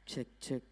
Check.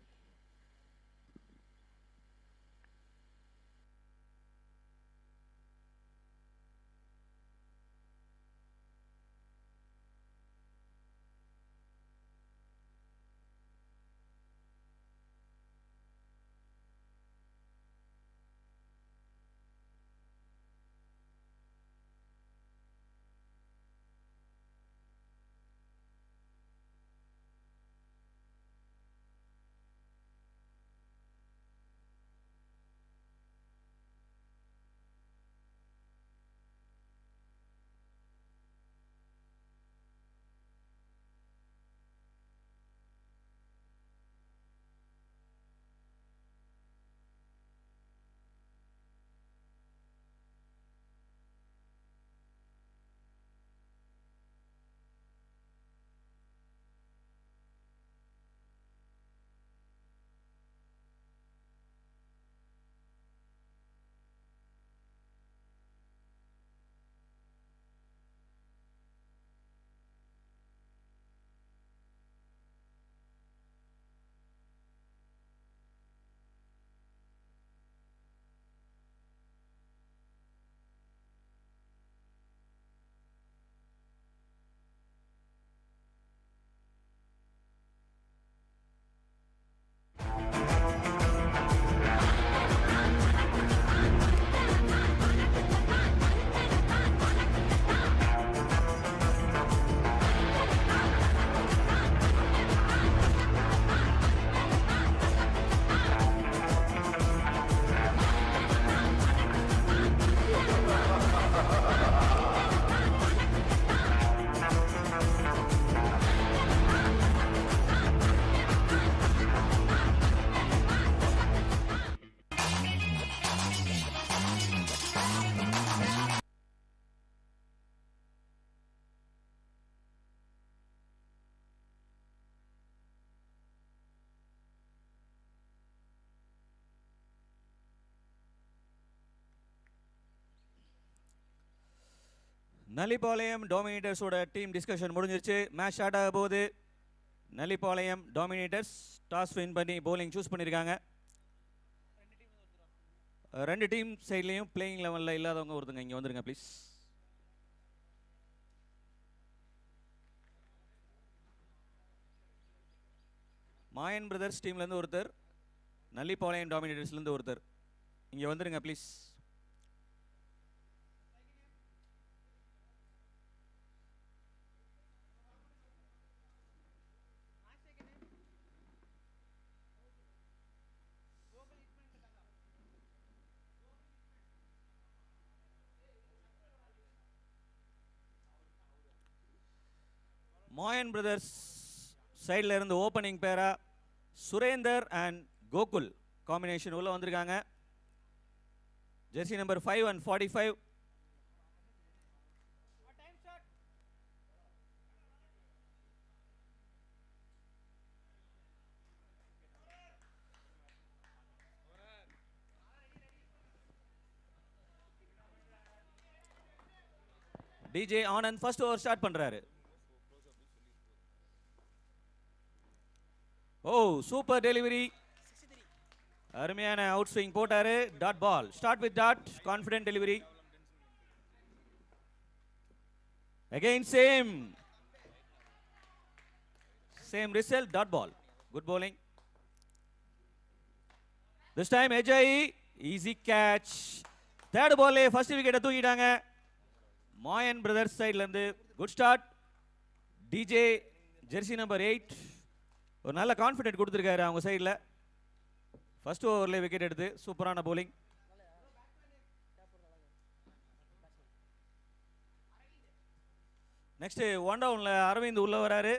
Nallipalayam டாமினேட்டர்ஸோட team discussion முடிஞ்சிருச்சு. Match start ஆக போகுது. நல்லிபாளையம் டாமினேட்டர்ஸ் டாஸ் வின் பண்ணி போலிங் சூஸ் பண்ணியிருக்காங்க. ரெண்டு டீம் சைட்லேயும் பிளேயிங் லெவலில் இல்லாதவங்க ஒருத்தங்க இங்கே வந்துருங்க ப்ளீஸ். மாயன் பிரதர்ஸ் டீம்லேருந்து ஒருத்தர், நல்லிபாளையம் டாமினேட்டர்ஸ்லேருந்து ஒருத்தர் இங்கே வந்துருங்க ப்ளீஸ். மாயன் பிரதர்ஸ் சைடில் இருந்து ஓப்பனிங் பேரா சுரேந்தர் அண்ட் கோகுல் காம்பினேஷன் உள்ள வந்திருக்காங்க. Jersey number 5 and 45. DJ Anand first over start பண்றாரு. ஓ சூப்பர் டெலிவரி, அருமையான அவுட் ஸ்விங் போட்டாரு. Dot ball, start with dot, confident delivery. Again same result, dot ball. Good bowling. This time Ajay, easy catch. Third பால்லே first விக்கெட்டை தூக்கிட்டாங்க Mayan brothers சைட்ல இருந்து. Good start. DJ jersey number 8 ஒரு நல்ல confident கொடுத்துருக்காரு அவங்க சைடில். ஃபர்ஸ்ட் ஓவரில் விக்கெட் எடுத்து சூப்பரான போலிங். நெக்ஸ்ட் ஒன் டவுன்ல அரவிந்த் உள்ள வராரு.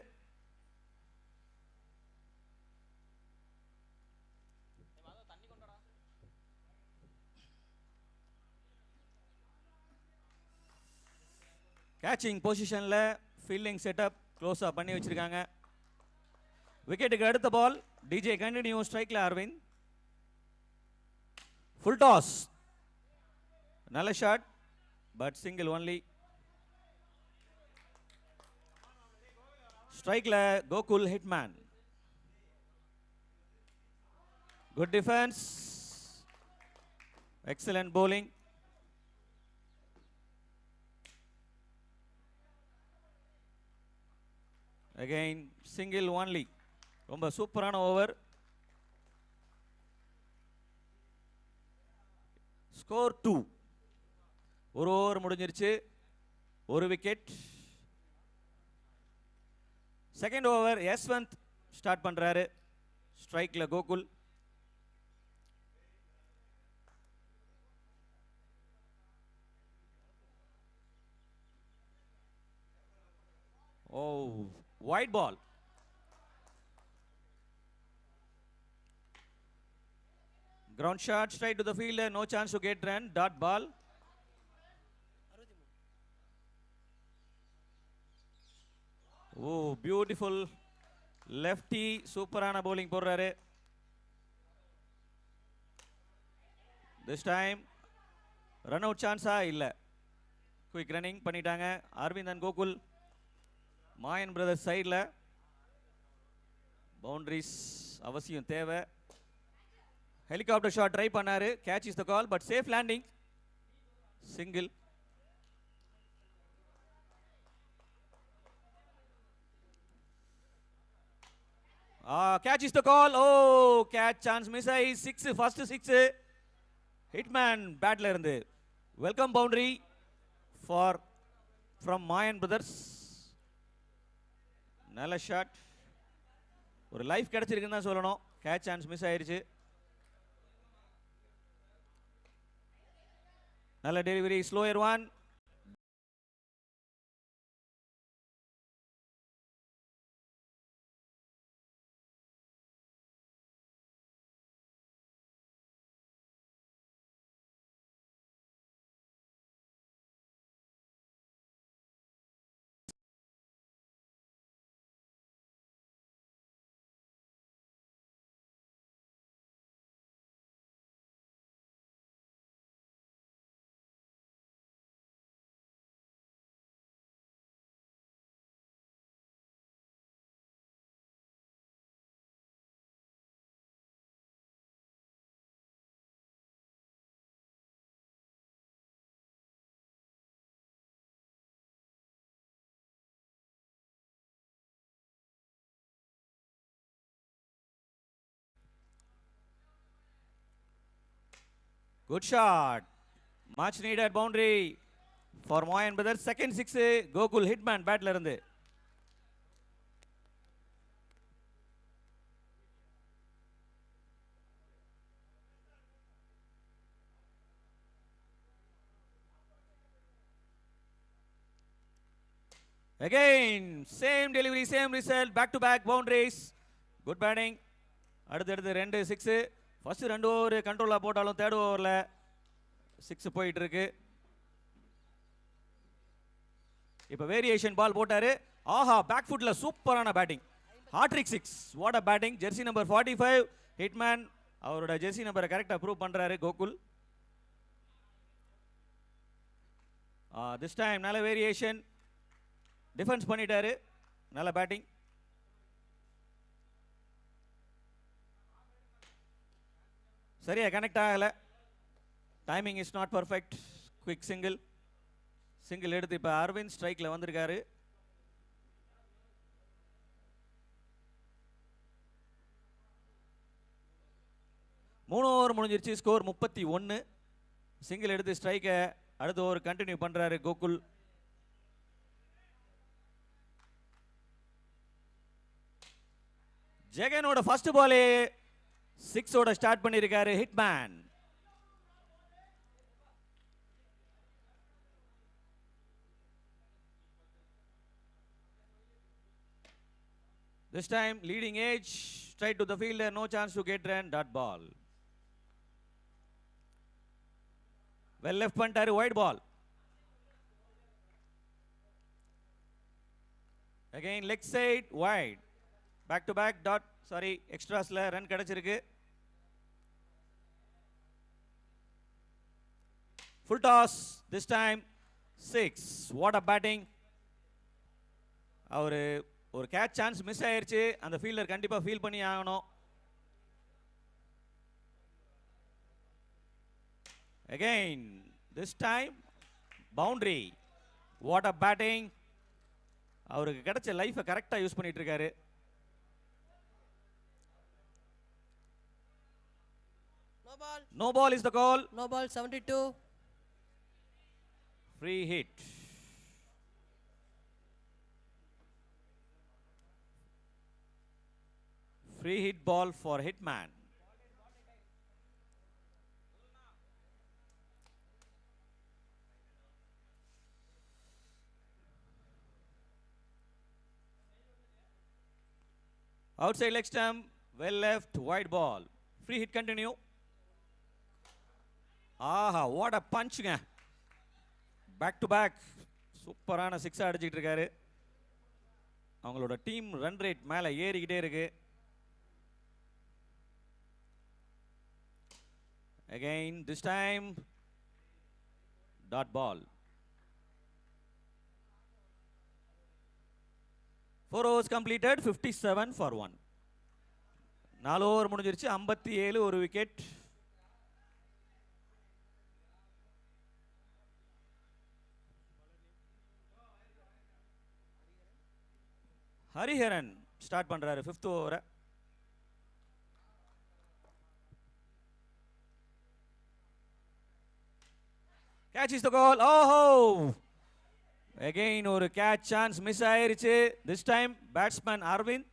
கேச்சிங் பொசிஷன்ல ஃபீல்டிங் செட்டப் க்ளோஸா பண்ணி வச்சிருக்காங்க. விக்கெட்டுக்கு அடுத்த பால். டிஜே கண்டினியூ ஸ்ட்ரைக்ல அரவிந்த். ஃபுல் டாஸ், நல்ல ஷாட் பட் சிங்கிள் ஒன்லி. ஸ்ட்ரைக்ல Gokul hitman. Good defense. Excellent bowling. Again, single only. ரொம்ப சூப்பரான ஓவர். ஸ்கோர் 2. ஒரு ஓவர் முடிஞ்சிருச்சு, ஒரு wicket. Second over Yashwant start பண்றாரு. ஸ்ட்ரைக்ல Gokul. Oh, wide ball. Ground shot straight to the fielder, no chance to get run. Dot ball. Oh, beautiful lefty, சூப்பரான bowling போடுறாரு. This time run out chance இல்ல. Quick running பண்ணிட்டாங்க Aravind and Gokul. Mayan brothers சைடில் boundaries அவசியம் தேவை. Helicopter shot try பண்ணாரு. Catch is the call, but safe landing. Single. Catch is the call. Oh, catch chance miss ஆகி 6, first 6. Hitman பேட்ல இருந்து welcome boundary from Mayan brothers. நல்ல ஷாட். ஒரு லைஃப் கிடைச்சிருக்குன்னு தான் சொல்லணும். கேட்ச் சான்ஸ் மிஸ் ஆயிருச்சு. நல்ல delivery. Slower one. Good shot. Much needed boundary for Moyan Brothers. Second 6. Gokul Hitman batல இருந்து. Again, same delivery, same result. Back to back boundaries. Good batting. அடுத்து 2 6. First 2 over கண்ட்ரோலாக போட்டாலும் third ஓவரில் 6 போயிட்டு இருக்கு. இப்போ வேரியேஷன் பால் போட்டாரு. ஆஹா, பேக் ஃபுட்ல சூப்பரான batting. Hat trick 6. What a batting. Jersey number 45 Hitman அவரோட ஜெர்சி நம்பரை கரெக்டாக ப்ரூவ் பண்றாரு கோகுல். திஸ் டைம் நல்ல வேரியேஷன். டிஃபென்ஸ் பண்ணிட்டாரு. நல்ல பேட்டிங். சரியா கனெக்ட் ஆகல. Timing is not perfect. Quick single எடுத்து இப்போ அரவிந்த் ஸ்ட்ரைக்ல வந்திருக்காரு. மூணு ஓவர் முடிஞ்சிருச்சு. ஸ்கோர் 31. சிங்கிள் எடுத்து ஸ்ட்ரைக்கை அடுத்த ஓவர் கண்டினியூ பண்றாரு கோகுல். ஜெகனோட ஃபர்ஸ்ட் பாலே 6 ஓட ஸ்டார்ட் பண்ணிருக்காரு Hitman. This time leading edge straight to the fielder, no chance to get run. Dot ball. Well left punter, wide ball. Again leg side wide. Back to back dot. Sorry, extrasல run கிடைச்சிருக்கு. Full toss. This time 6. What a batting. ஒரு catch chance miss ஆயிருச்சு. அந்த fielder கண்டிப்பா feel பண்ணி ஆகணும். Again, this time boundary. What a batting. அவருக்கு கிடைச்ச லைஃபை கரெக்டாக யூஸ் பண்ணிட்டு இருக்காரு. No ball is the call. No ball, 72. Free hit. Free hit ball for Hitman. Outside leg stump, well left, wide ball. Free hit continue. ஆஹா, what a punch-ங்க. Back to back சூப்பரான six அடிச்சிட்டு இருக்காரு. அவங்களோட team run rate மேலே ஏறிக்கிட்டே இருக்கு. Again, this time dot ball. 4 overs completed, 57 for 1. 4 over முடிஞ்சிருச்சு, 57 ஒரு விக்கெட். ஹரிஹரன் ஸ்டார்ட் பண்றாரு 5th ஓவரை. Catch is the call. Oh! Again ஒரு catch chance miss ஆயிருச்சு. This time batsman Arvind.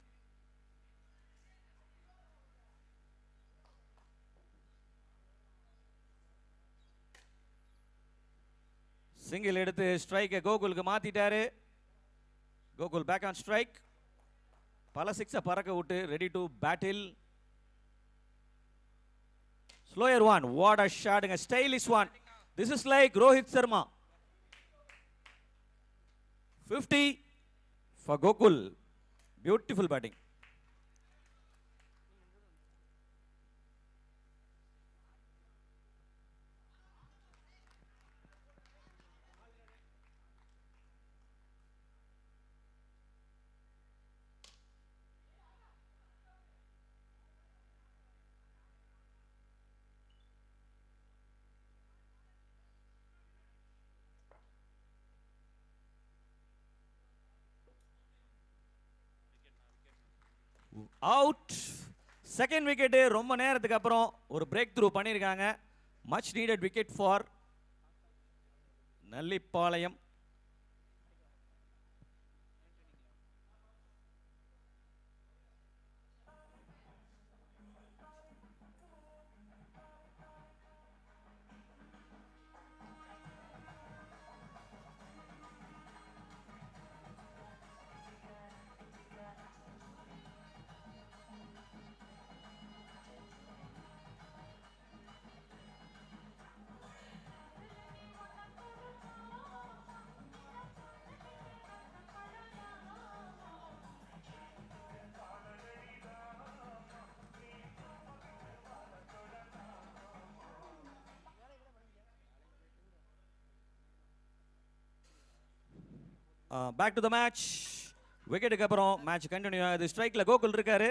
Single எடுத்து ஸ்ட்ரைக்கை கோகுலுக்கு மாத்திட்டாரு. Gokul back on strike. பல சிக்ஸை பறக்க விட்டு ready to battle. Slower one. What a ஷாட்டுங்க. Stylish one. This is like Rohit Sharma. 50 for Gokul. Beautiful batting. Out. Second wicket ரொம்ப நேரத்துக்கு அப்புறம் ஒரு பிரேக் த்ரூ பண்ணியிருக்காங்க. Much needed wicket for Nallipalayam. Back to the match. விக்கெட்டுக்கு அப்புறம் match continue ஆகுது. ஸ்ட்ரைக்கில் கோகுல் இருக்காரு.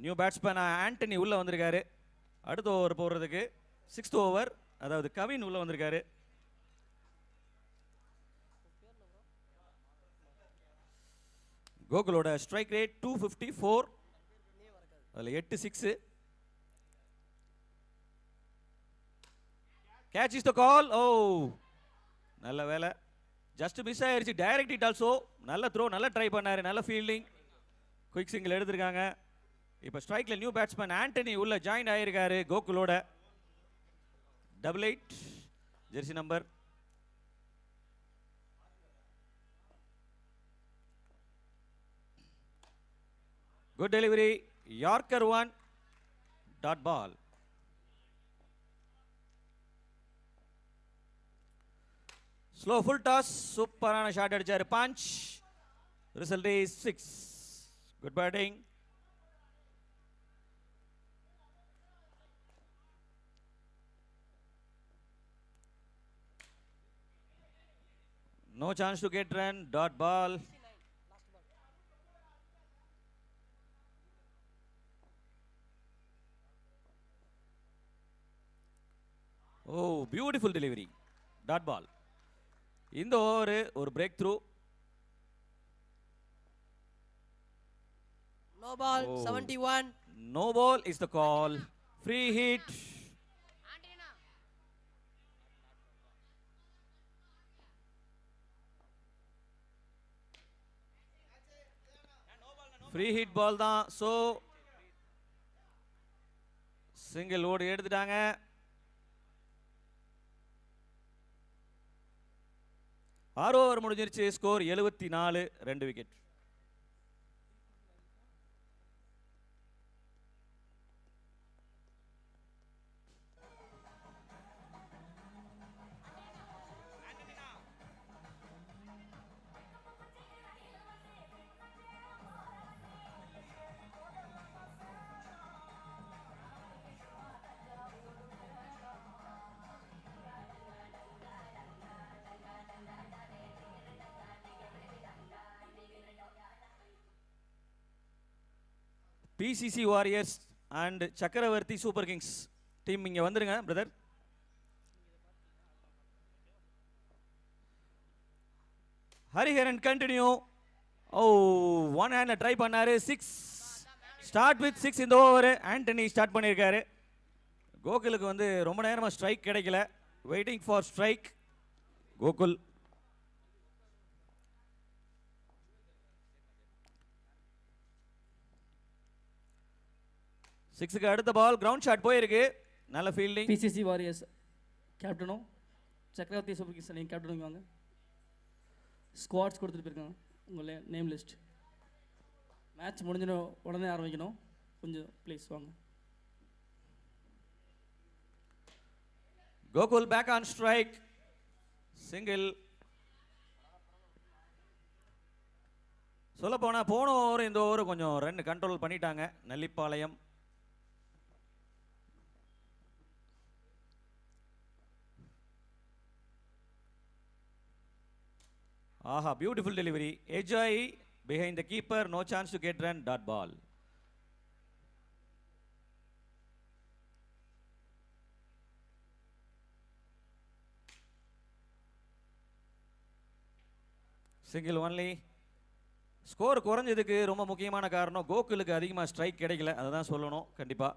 நியூ பேட்ஸ்மேன் ஆண்டனி உள்ள வந்திருக்காரு அடுத்த ஓவர் போடுறதுக்கு. 6th ஓவர், அதாவது கவின் உள்ள வந்திருக்காரு. கோகுலோட ஸ்ட்ரைக் ரேட் 254. அதில் 8 6. Catch is the call. ஓ, நல்ல வேலை. ஜஸ்ட் மிஸ் ஆயிருச்சு. Direct hit also. நல்ல த்ரோ, நல்ல ட்ரை பண்ணாரு, நல்ல ஃபீல்டிங். குயிக் சிங்கிள் எடுத்திருக்காங்க. இப்போ ஸ்ட்ரைக்ல நியூ பேட்ஸ்மேன் ஆண்டனி உள்ள ஜாயின் ஆயிருக்காரு கோகுலோட. 88 jersey number. Good delivery. Yorker one. Dot ball. Slow full toss. சூப்பரான ஷாட் அடிச்சாரு. Punch. Result is 6. Good batting. No chance to get run. Dot ball. Oh beautiful delivery, dot ball. இந்த over ஒரு breakthrough. No ball, 71. No ball is the call. Free hit. Free hit ball தான். So single ஓடி எடுத்துட்டாங்க. ஆறு over முடிஞ்சிருச்சு. Score 74, 2 wicket. BCC Warriors and Chakravarthy Super Kings team இங்கே வந்துருங்க brother. Hariharan continue. Oh one ஹேண்ட்ல ட்ரை பண்ணாரு. 6 ஸ்டார்ட் வித் 6 இந்த ஓவர். ஆண்டனி ஸ்டார்ட் பண்ணியிருக்காரு. கோகுலுக்கு வந்து ரொம்ப நேரமாக ஸ்ட்ரைக் கிடைக்கல. Waiting for strike. கோகுல் சிக்ஸுக்கு அடுத்த பால் கிரவுண்ட் ஷாட் போயிருக்கு. நல்ல ஃபீல்டிங். பிசிசி வாரியர்ஸ் கேப்டனும் சக்கரவர்த்தி சூப்பர் கிங்ஸ் நீங்கள் கேப்டனும் வாங்க. ஸ்குவாட்ஸ் கொடுத்துட்டு போயிருக்காங்க. உங்கள் நேம் லிஸ்ட். மேட்ச் முடிஞ்சிடும், உடனே ஆரம்பிக்கணும். கொஞ்சம் ப்ளீஸ் வாங்க. Gokul back on strike. Single. சொல்ல போனால் போன ஓவர் இந்த ஓவர் கொஞ்சம் ரன் கண்ட்ரோல் பண்ணிட்டாங்க நெல்லிப்பாளையம். Aha, beautiful delivery. Ajay behind the keeper, no chance to get run, dot ball. Single only. Score குறைஞ்சதுக்கு ரொம்ப முக்கியமான காரணம் கோகுலுக்கு அதிகமாக ஸ்ட்ரைக் கிடைக்கல. அதை தான் சொல்லணும் கண்டிப்பாக.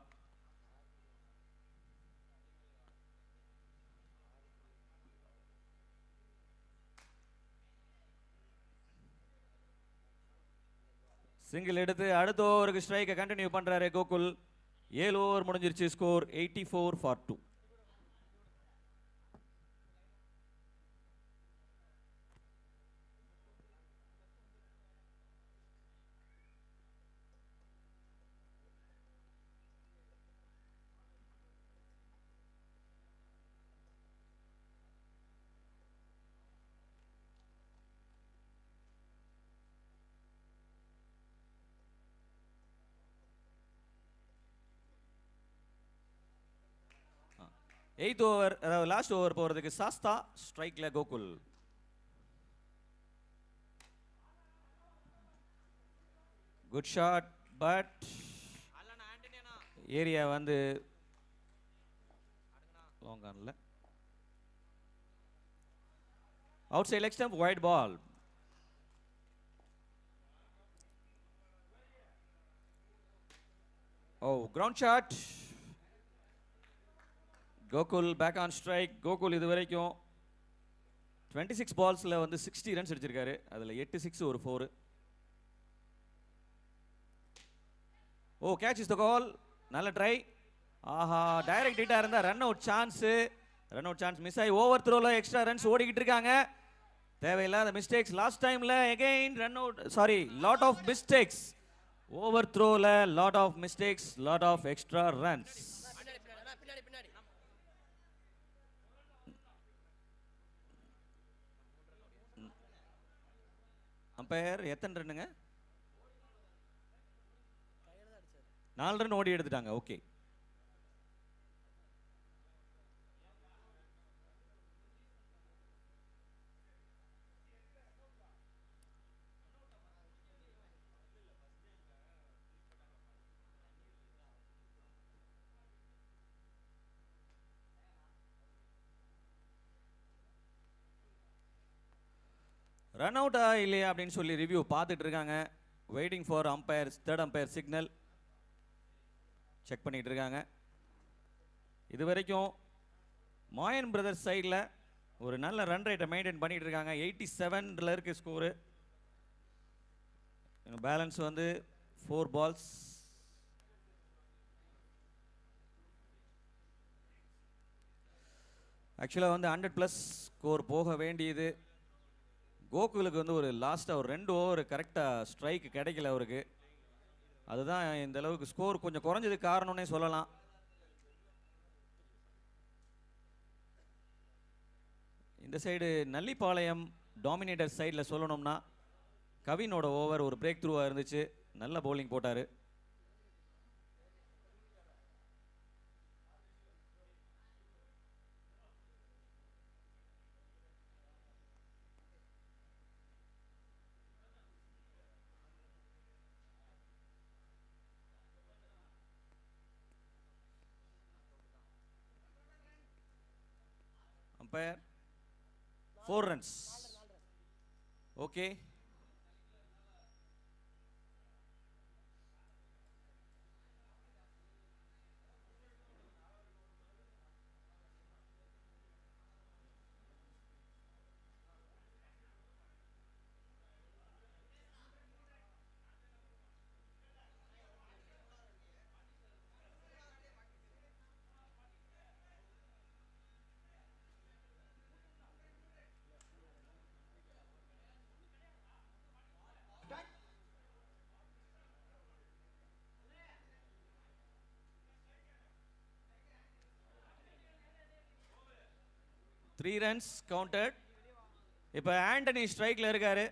சிங்கிள் எடுத்து அடுத்த ஓவருக்கு ஸ்ட்ரைக்கை கண்டினியூ பண்ணுறாரு கோகுல். 7 ஓவர் முடிஞ்சிருச்சு. Score 84 for 2. எய்த் ஓவர், அதாவது லாஸ்ட் ஓவர் போகிறதுக்கு சாஸ்தா ஸ்ட்ரைக்கில் கோகுல். குட் ஷாட், பட் ஏரியா வந்து லாங் ஆன்ல. Out side leg stump, wide ball. Oh ground shot. Gokul back on strike. Gokul இது வரைக்கும் 26 பால்ஸில் வந்து 60 ரன்ஸ் அடிச்சிருக்காரு. அதில் 8 6 ஒரு 4. Oh catch is the call. நல்ல ட்ரை. ஆஹா, டைரக்ட் ஹிட்டாக இருந்தால் run out chance. Run out chance miss ஆகி ஓவர் த்ரோவில் எக்ஸ்ட்ரா ரன்ஸ் ஓடிக்கிட்டு இருக்காங்க. தேவையில்லாத மிஸ்டேக்ஸ். லாஸ்ட் டைமில் again run out, sorry lot of mistakes. Over த்ரோவில் lot of mistakes, lot of extra runs. Umpire எத்தனை ரன்னுங்க? 4 ரன் ஓடி எடுத்துட்டாங்க. ஓகே. ரன் அவுட்டா இல்லையா அப்படின்னு சொல்லி ரிவ்யூ பார்த்துட்டு இருக்காங்க. Waiting for umpire, third umpire signal check பண்ணிட்டு இருக்காங்க. இது வரைக்கும் மாயன் பிரதர்ஸ் சைடில் ஒரு நல்ல ரன் ரேட்டை மெயின்டைன் பண்ணிட்டு இருக்காங்க. 87 இருக்கு ஸ்கோரு. பேலன்ஸ் வந்து 4 பால்ஸ். ஆக்சுவலாக வந்து 100+ ஸ்கோர் போக வேண்டியது. கோகுலுக்கு வந்து ஒரு லாஸ்ட்டாக ஒரு 2 ஓவர் கரெக்டாக ஸ்ட்ரைக் கிடைக்கல அவருக்கு. அதுதான் இந்த அளவுக்கு ஸ்கோர் கொஞ்சம் குறைஞ்சதுக்கு காரணம்னே சொல்லலாம். இந்த சைடு நல்லிப்பாளையம் டாமினேட்டர் சைடில் சொல்லணும்னா கவினோட ஓவர் ஒரு பிரேக் த்ரூவாக இருந்துச்சு. நல்ல பவுலிங் போட்டார். Umpire 4 runs. Okay. Three runs counted. இப்போ ஆண்டனி ஸ்ட்ரைக்ல இருக்காரு.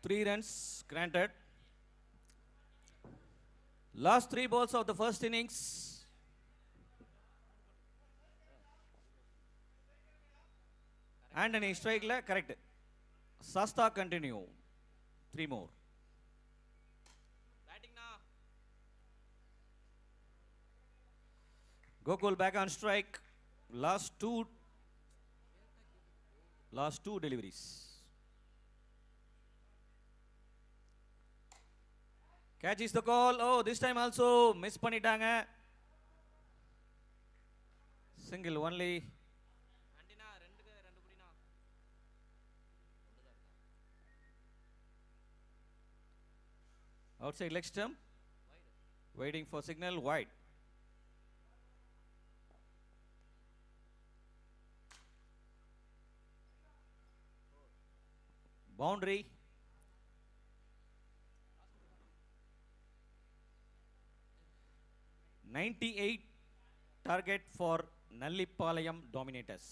3 runs granted. Last 3 balls of the first innings. Anthony strike la correct. Sasta continue. 3 more. Batting na. Gokul back on strike. Last two deliveries. Catch is the call. Oh, this time also miss பண்ணிட்டாங்க. Single only. Antina ரெண்டு புடினா. Outside leg stump. Waiting for signal wide. Boundary. .98 target for Nallipalayam Dominators.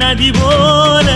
நதி போல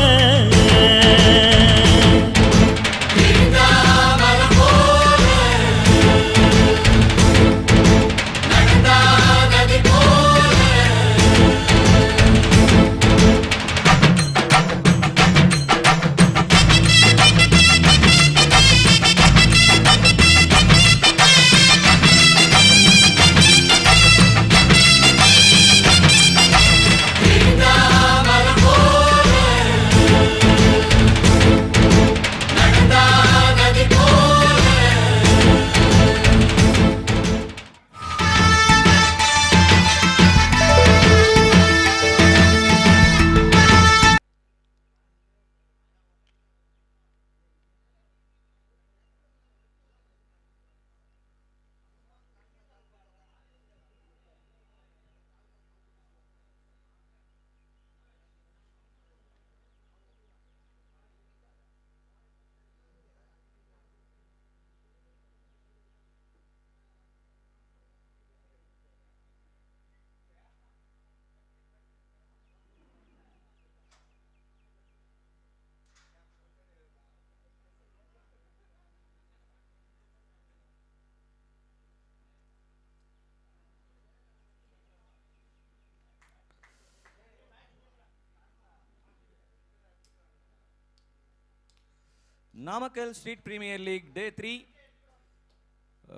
Namakkal street premier league டே 3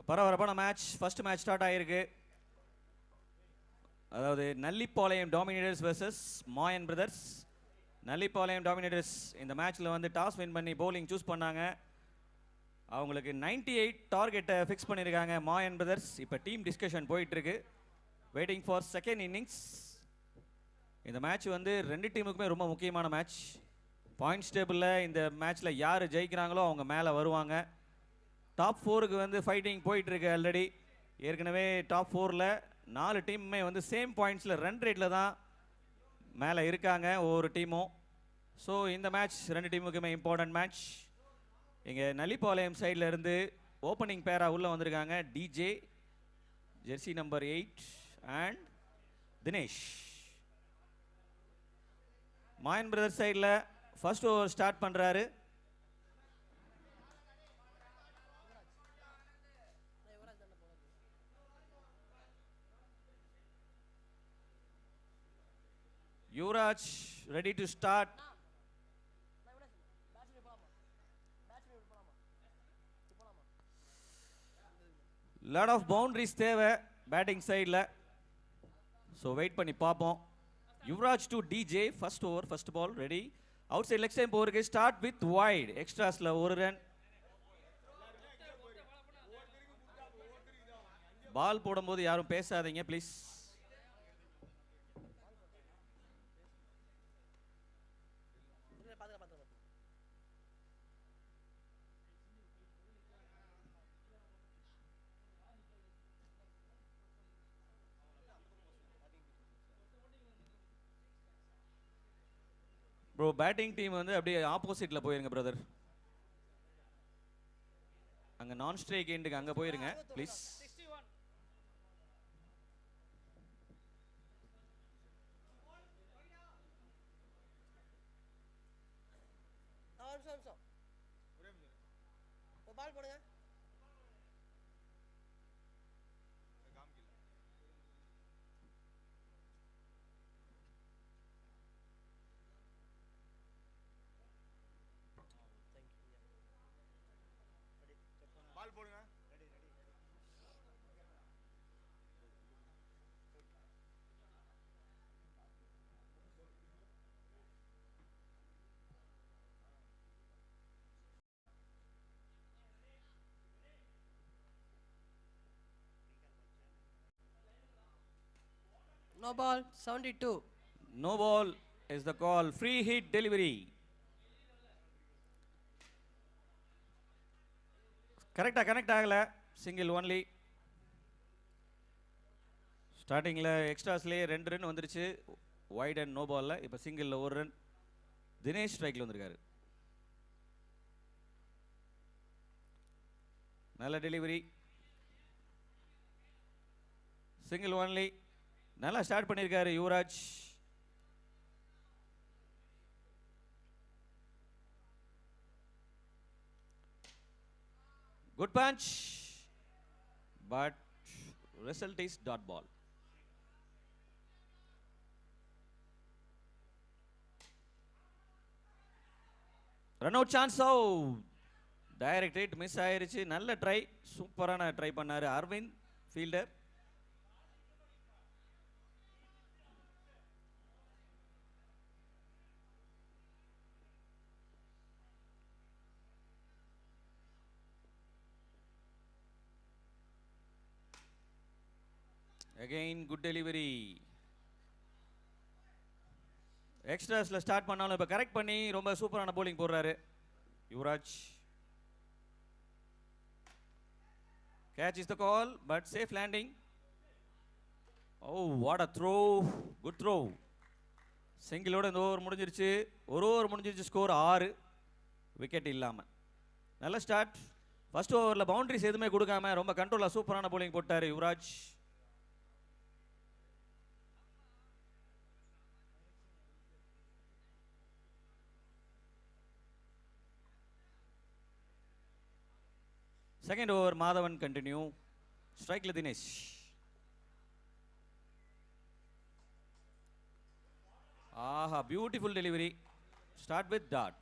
பரபரப்பான match. First match start ஆயிருக்கு. அதாவது Nallipalayam dominators versus மாயன் brothers. Nallipalayam dominators இந்த மேட்ச்ல வந்து டாஸ் வின் பண்ணி bowling சூஸ் பண்ணாங்க. அவங்களுக்கு 98 டார்கெட்டை ஃபிக்ஸ் பண்ணியிருக்காங்க மாயன் பிரதர்ஸ். இப்போ டீம் டிஸ்கஷன் போயிட்டு இருக்கு. Waiting for second innings. இந்த மேட்ச் வந்து ரெண்டு டீமுக்குமே ரொம்ப முக்கியமான மேட்ச். பாயிண்ட்ஸ் டேபிளில் இந்த மேட்ச்சில் யார் ஜெயிக்கிறாங்களோ அவங்க மேலே வருவாங்க. டாப் 4க்கு வந்து ஃபைட்டிங் போயிட்டுருக்கு ஆல்ரெடி. ஏற்கனவே டாப் 4ல் 4 டீமுமே வந்து சேம் பாயிண்ட்ஸில் ரன் ரேட்டில் தான் மேலே இருக்காங்க ஒவ்வொரு டீமும். ஸோ இந்த மேட்ச் ரெண்டு டீமுக்குமே இம்பார்ட்டன்ட் மேட்ச். இங்கே நல்லிப்பாளையம் சைடில் இருந்து ஓப்பனிங் பேராக உள்ளே வந்திருக்காங்க DJ, jersey number 8 and Dinesh. Mayan brother சைடில் ஃபர்ஸ்ட் ஓவர் ஸ்டார்ட் பண்றாரு. Yuvraj ready to start. Lot of boundaries தேவை பேட்டிங் சைடில். ஸோ வெயிட் பண்ணி பார்ப்போம். Yuvraj to DJ. First over first ball ready. Out side leg time போருக்கு. Start with wide. எக்ஸ்ட்ராஸ்ல ஒரு run. பால் போடும்போது யாரும் பேசாதீங்க ப்ளீஸ். ப்ரோ பேட்டிங் டீம் வந்து அப்படியே ஆப்போசிட்ல போயிருங்க பிரதர். அங்க நான் ஸ்ட்ரைக் எண்டுக்கு அங்க போயிருங்க ப்ளீஸ். பால் போடுங்க. பால் போடுங்க. No ball, 72. No ball is the call. Free hit delivery. கரெக்டா கனெக்ட் ஆகல. Single only. ஸ்டார்டிங்ல எக்ஸ்ட்ராஸ்லயே 2 ரன் வந்துருச்சு. வைட் அண்ட் நோ பால்ல. இப்போ சிங்கிள்ல 1 ரன். தினேஷ் ஸ்ட்ரைக்ல வந்திருக்காரு. நல்ல டெலிவரி. Single only. நல்லா ஸ்டார்ட் பண்ணியிருக்காரு Yuvraj. Good punch, but result is dot ball. Run out chance out. Direct hit miss ஆயிருச்சு. நல்ல ட்ரை, சூப்பரான ட்ரை பண்ணாரு Aravind fielder. Again good delivery. எக்ஸ்ட்ராஸ்ல ஸ்டார்ட் பண்ணாலும் இப்போ கரெக்ட் பண்ணி ரொம்ப சூப்பரான bowling போடுறாரு Yuvraj. Catch is the call, but safe landing. Oh, what a throw. Good throw. சிங்கிளோட இந்த ஓவர் முடிஞ்சிருச்சு. ஒரு ஓவர் முடிஞ்சிருச்சு. ஸ்கோர் 6. விக்கெட் இல்லாம. நல்ல ஸ்டார்ட். ஃபர்ஸ்ட் ஓவரில் பவுண்டரிஸ் எதுவுமே கொடுக்காம ரொம்ப கண்ட்ரோலாக சூப்பரான bowling போட்டார் Yuvraj. Second over, Madhavan continue. Strike le Dinesh. Aha, beautiful delivery. Start with dot.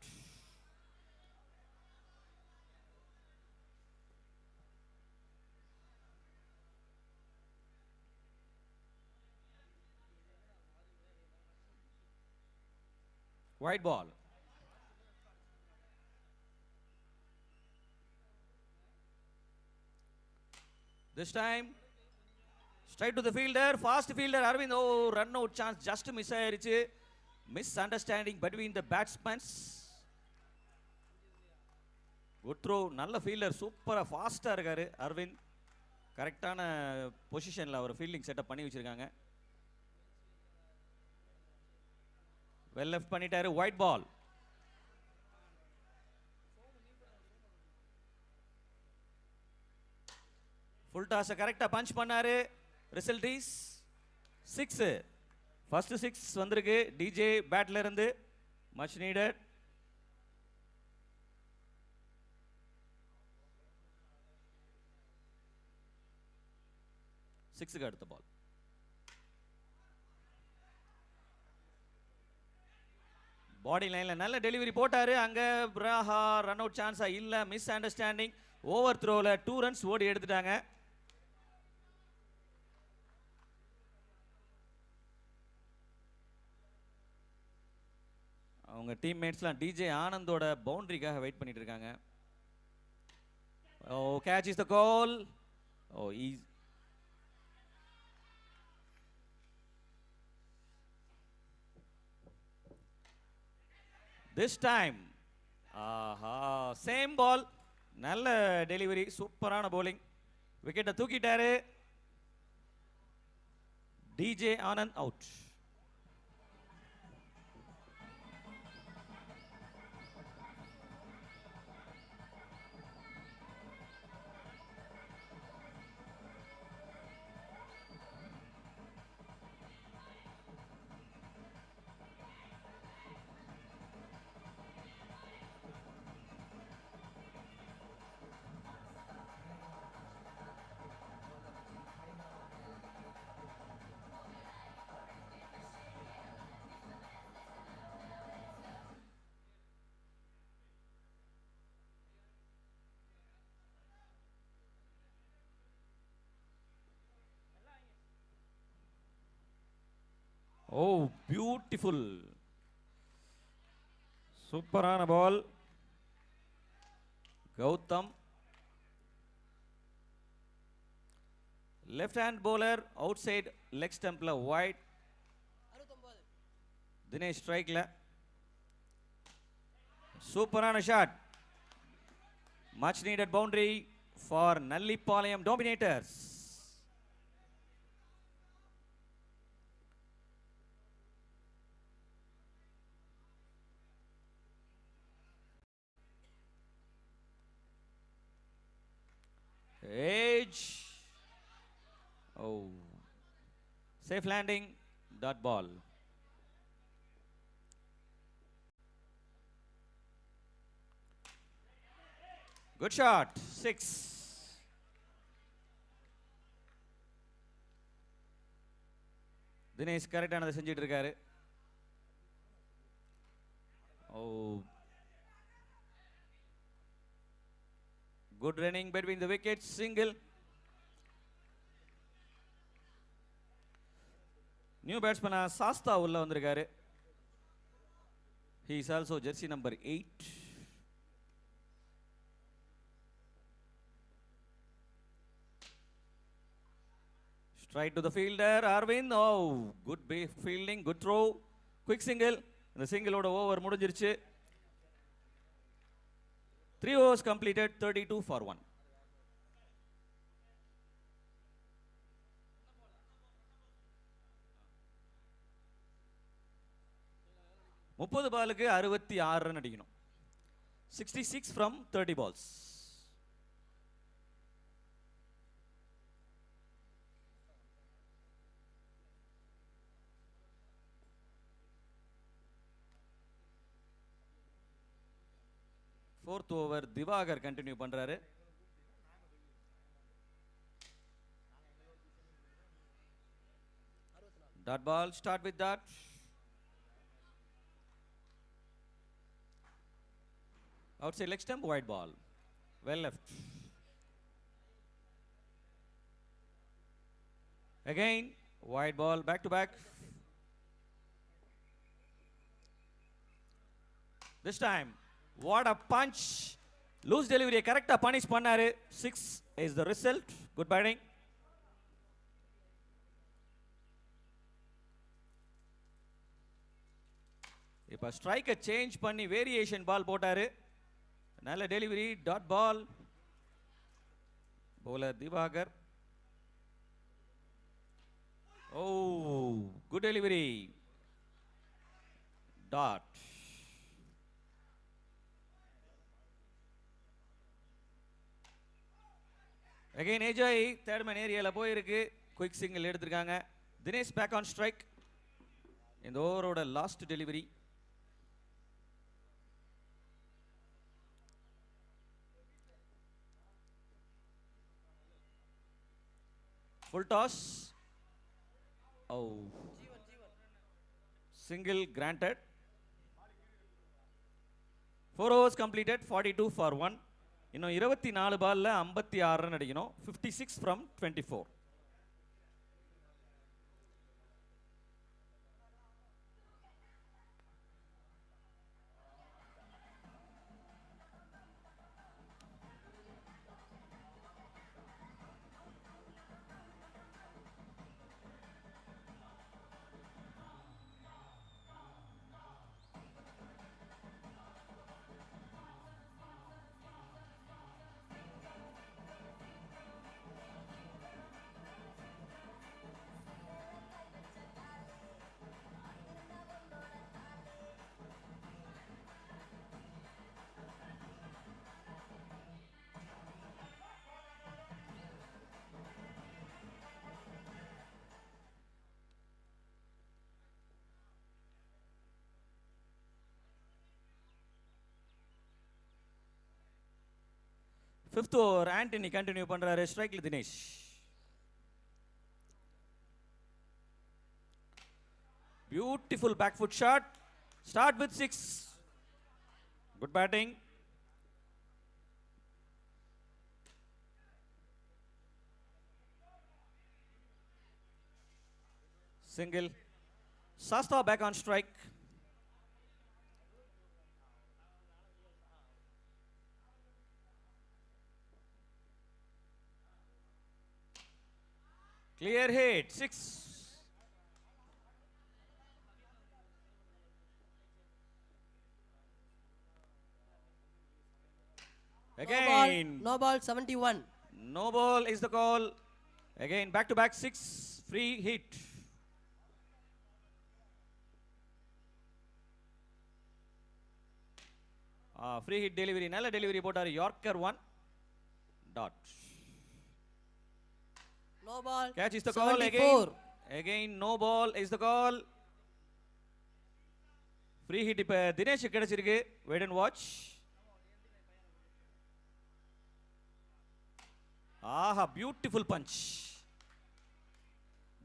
White ball. This time, straight to the fielder, fast fielder Arvind. Oh, run out chance, just miss ஆயிருச்சு. Misunderstanding between the batsmen. Good throw, நல்ல fielder, சூப்பராக ஃபாஸ்ட்டாக இருக்காரு அரவிந்த். கரெக்டான பொசிஷனில் அவர் fielding setup பண்ணி வச்சிருக்காங்க. Well left பண்ணிட்டாரு. White ball. ஃபுல் டாஸை கரெக்டாக பஞ்ச் பண்ணாரு. Result is 6. ஃபர்ஸ்ட் 6 வந்திருக்கு டிஜே பேட்ல இருந்து. Much needed. சிக்ஸுக்கு அடுத்த பால். பாடி லைன்ல நல்ல டெலிவரி போட்டாரு. அங்க பிராஹா ரன் அவுட் சான்ஸா இல்ல. Miss understanding. ஓவர் த்ரோல 2 ரன்ஸ் ஓடி எடுத்துட்டாங்க. அவங்க டீம்மேட்ஸ்லாம் டிஜே ஆனந்தோட பவுண்டரிக்காக வெயிட் பண்ணிட்டு இருக்காங்க. Oh, catch is the call. Oh, this time same ball. நல்ல டெலிவரி, சூப்பரான bowling. விக்கெட்டை தூக்கிட்டாரு. DJ Anand out. Oh beautiful, சூப்பரான ball. Gautham left hand bowler out side leg ஸ்டம்ப்ல வைட். தினேஷ் ஸ்ட்ரைக்ல சூப்பரான shot. Much needed boundary for Nallipalayam dominators. Edge. Oh. Safe landing. Dot ball. Good shot. 6. Dinesh கரெக்டானதை செஞ்சிட்டு இருக்காரு. ஓ good running between the wickets. Single. New batsman Sasta ulla vandirukkaru. He is also jersey number 8. Straight to the fielder Arvind. Oh, good fielding, good throw, quick single. The single oda over mudinjiruchu. 3 overs completed, 32 for 1. முப்பது பாலுக்கு 66 run அடிக்கணும். 66 from 30 balls. Fourth over Diwakar continue பண்றாரு. Dot ball, start with that. Outside leg stump, wide ball. Well left. Again, wide ball, back to back. This time, what a punch. Loose delivery, correct punish pannaru. 6 is the result. Good batting. இப்ப ஸ்ட்ரைக்க change பண்ணி variation ball போட்டாரு. நல்ல delivery, dot ball. bowler Diwakar. Oh good delivery, dot. Again ஏஜாய் third man ஏரியால போயிருக்கு. Quick single எடுத்திருக்காங்க. Dinesh back on strike. இந்த ஓவரோட last delivery. Full toss. Oh. Single granted. 4 overs completed, 42 for 1. இன்னும் 24 பால்ல 56 ரன் அடிக்கணும். 56 from 24. Fifth over, Anthony continue பண்றாரு. ஸ்ட்ரைக்ல Dinesh. Beautiful back foot shot. Start with 6. Good batting. Single. Sasta back on strike. Clear hit, 6. Again, No ball, 71. no ball is the call. Again, back to back 6, free hit. Free hit delivery, நல்ல delivery போட்டாரு Yorker 1. Dot. No ball, Catch is the call 74. again no ball is the call. Free hit இப்ப தினேஷ் கிடைச்சிருக்கு. Wait and watch. ஆஹா beautiful punch.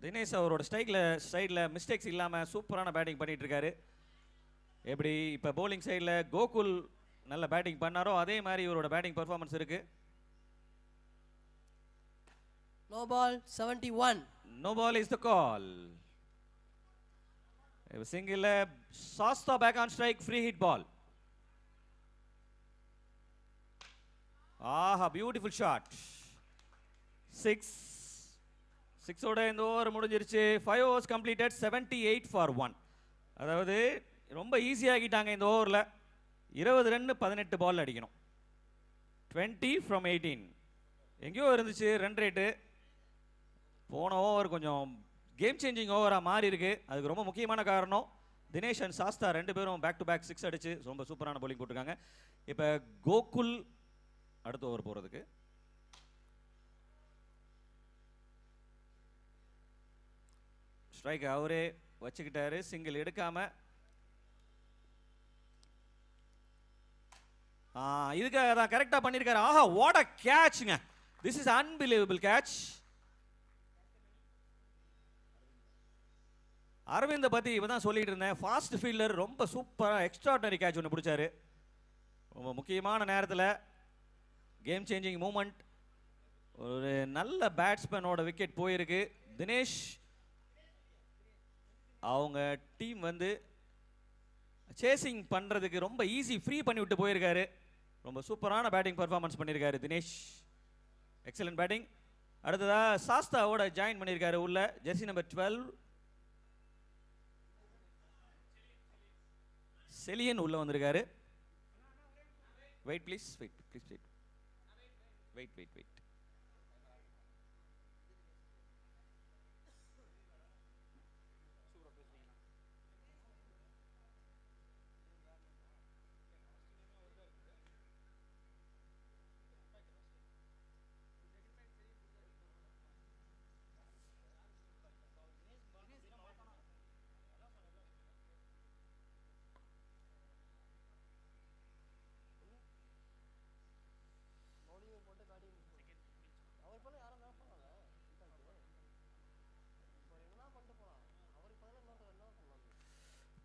Dinesh அவரோட சைடில் mistakes இல்லாமல் சூப்பரான batting பண்ணிட்டு இருக்காரு. எப்படி இப்போ bowling சைடில் கோகுல் நல்ல பேட்டிங் பண்ணாரோ அதே மாதிரி இவரோட பேட்டிங் பெர்ஃபார்மன்ஸ் இருக்கு. No ball, 71. No ball is the call. Single Sasta back on strike, free hit ball. Aha beautiful shot. 6 ஓட இந்த ஓவர் முடிஞ்சிருச்சு. 5 overs completed, 78 for 1. அதாவது ரொம்ப ஈஸியாகிட்டாங்க இந்த ஓவரில். 20 ரன் 18 பால் அடிக்கணும். 20 from 18 எங்கேயோ இருந்துச்சு ரன் ரேட்டு. போன ஓவர் கொஞ்சம் கேம் சேஞ்சிங் ஓவராக மாறி இருக்கு. அதுக்கு ரொம்ப முக்கியமான காரணம் தினேஷ் அண்ட் சாஸ்தா ரெண்டு பேரும் பேக் டு பேக் 6 அடிச்சு ரொம்ப சூப்பரான bowling போட்டிருக்காங்க. இப்போ கோகுல் அடுத்த ஓவர் போகிறதுக்கு ஸ்ட்ரைக் அவரே வச்சுக்கிட்டாரு, சிங்கிள் எடுக்காம. இதுக்காக தான் கரெக்டாக பண்ணியிருக்காரு. ஆஹா வாட் அ கேட்ச்ங்க. This is unbelievable catch. அரவிந்தை பற்றி இப்போ தான் சொல்லிட்டு இருந்தேன். ஃபாஸ்ட் ஃபீல்டர், ரொம்ப சூப்பராக எக்ஸ்ட்ராடனரி கேட்ச் ஒன்று பிடிச்சாரு. ரொம்ப முக்கியமான நேரத்தில் கேம் சேஞ்சிங் மூமெண்ட். ஒரு நல்ல பேட்ஸ்மேனோட விக்கெட் போயிருக்கு. தினேஷ் அவங்க டீம் வந்து சேசிங் பண்ணுறதுக்கு ரொம்ப ஈஸி ஃப்ரீ பண்ணி விட்டு போயிருக்காரு. ரொம்ப சூப்பரான பேட்டிங் பர்ஃபார்மன்ஸ் பண்ணியிருக்காரு தினேஷ். Excellent batting. அடுத்ததாக சாஸ்தாவோட ஜாயின் பண்ணியிருக்காரு உள்ள ஜெர்சி நம்பர் 12 செலியன் உள்ள வந்திருக்காரு. Wait please, wait please, wait wait wait wait.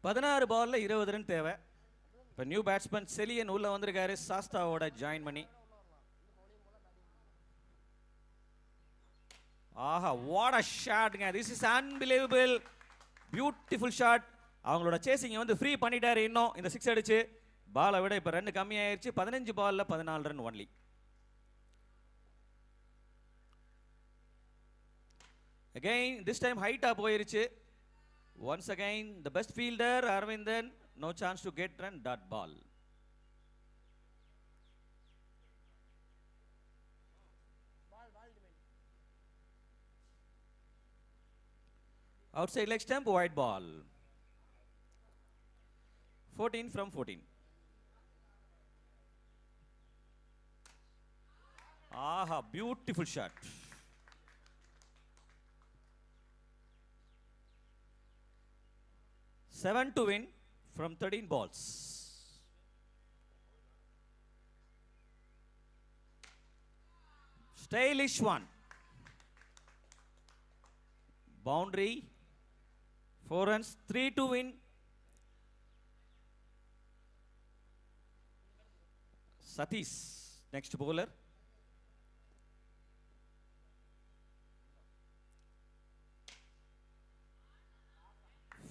பதினாறு பால்ல 20 ரன் தேவை. இப்போ நியூ பேட்ஸ்மேன் செலியன் உள்ள வந்திருக்காரு சாஸ்தாவோட ஜாயின் பண்ணி. ஆஹா வாட் அ ஷாட்ங்க. This is unbelievable, beautiful shot. அவங்களோட சேசிங்கை வந்து ஃப்ரீ பண்ணிட்டாரு. இன்னும் இந்த 6 அடிச்சு பாலை விட இப்போ ரன் கம்மியாயிருச்சு. 15 பால்ல 14 run only. Again this time ஹைட்டா போயிருச்சு. Once again, the best fielder, Arvindan, no chance to get run, dot ball. Outside leg stump, wide ball. 14 from 14. Aha, beautiful shot. 7 to win from 13 balls. Stylish one. Boundary. 4 runs, 3 to win. Satish, next bowler.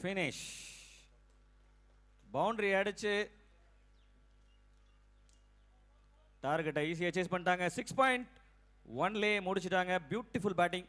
Finish. Boundary அடிச்சு டார்கெட்டை ஈஸியாக chase பண்ணிட்டாங்க. 6.1லே முடிச்சிட்டாங்க. Beautiful batting.